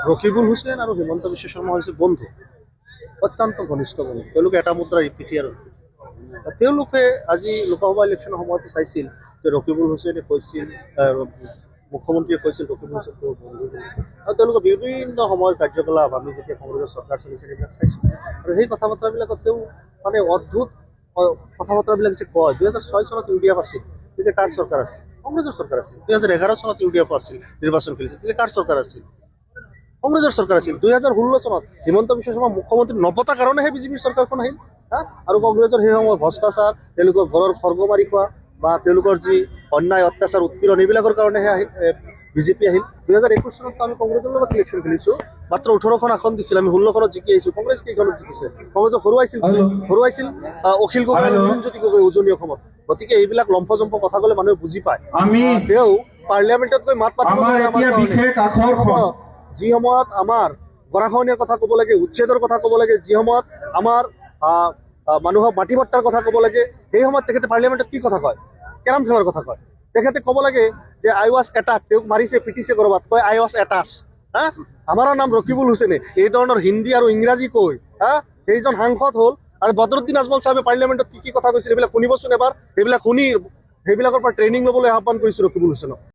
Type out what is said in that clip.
ৰকিবুল হুছেইন আৰু হিমন্ত বিশ্ব শৰ্মা হৈছে বন্ধু, অত্যন্ত ঘনিষ্ঠ বন্ধু। তেওঁলোকে এটা মুদ্ৰাৰ ইপিঠি আৰু তেওঁলোকে আজি লোকসভা ইলেকশ্যনৰ সময়তো চাইছিল যে ৰকিবুল হুছেইনে কৈছিল, মুখ্যমন্ত্ৰীয়ে কৈছিল ৰকিবুল হুছেইন তেওঁৰ বন্ধু বুলি। আৰু তেওঁলোকৰ বিভিন্ন সময়ৰ কাৰ্যকলাপ আমি যেতিয়া কংগ্ৰেছৰ চৰকাৰ চলিছিল সেইবিলাক চাইছোঁ। আৰু সেই কথা বতৰাবিলাকত তেওঁ মানে অদ্ভুত কথা বতৰাবিলাক যে কয়। 2006 চনত UDF আছিল, তেতিয়া কাৰ চৰকাৰ আছিল? কংগ্ৰেছৰ চৰকাৰ আছিল। 2011 চনত UDF আছিল, নিৰ্বাচন খেলিছিল, তেতিয়া কাৰ চৰকাৰ আছিল? কংগ্ৰেছৰ চৰকাৰ আছিল। 2016 চনত হিমন্ত বিশ্ব শৰ্মা মুখ্যমন্ত্ৰী নপতাৰ কাৰণেহে বিজেপিৰ চৰকাৰখন আহিল। আৰু কংগ্ৰেছৰ সেই সময়ত ভ্ৰষ্টাচাৰ, তেওঁলোকৰ ঘৰৰ খৰ্গ মাৰি খোৱা বা তেওঁলোকৰ যি অন্যায় অত্যাচাৰ উৎপীড়ন এইবিলাকৰ কাৰণেহে বিজেপি আহিল। 2021 চনত আমি কংগ্ৰেছৰ লগত ইলেকশ্যন খেলিছোঁ, মাত্ৰ 18খন আসন দিছিল, আমি 16খনত জিকি আহিছোঁ। কংগ্ৰেছ কেইখনত জিকিছে? কংগ্ৰেছক হৰুৱাইছিল অখিল গগৈ, জ্যোতি গগৈ উজনি অসমত। গতিকে এইবিলাক লম্ফজম্ফ কথা ক'লে মানুহে বুজি পায়। তেওঁ পাৰ্লিয়ামেণ্টত গৈ মাত পাতিব যি সময়ত আমাৰ গৰাখহনীয়াৰ কথা ক'ব লাগে, উচ্ছেদৰ কথা ক'ব লাগে, যি সময়ত আমাৰ মানুহক মাটি ভট্টাৰ কথা ক'ব লাগে, সেই সময়ত তেখেতে পাৰ্লিয়ামেণ্টত কি কথা কয়? কেৰম খেলাৰ কথা কয়। তেখেতে ক'ব লাগে যে আই ৱাজ এটাক, তেওঁক মাৰিছে পিটিছে ক'ৰবাত, কয় আই ৱাজ এটাচ। আমাৰ নাম ৰকিবুল হুছেইনে এই ধৰণৰ হিন্দী আৰু ইংৰাজী কৈ সেইজন সাংসদ হ'ল। আৰু বদৰুদ্দিন আজমল চাহাবে পাৰ্লিয়ামেণ্টত কি কি কথা কৈছিল সেইবিলাক শুনিবচোন এবাৰ। সেইবিলাক শুনি সেইবিলাকৰ পৰা ট্ৰেইনিং ল'বলৈ আহ্বান কৰিছোঁ ৰকিবুল হুছেইনক।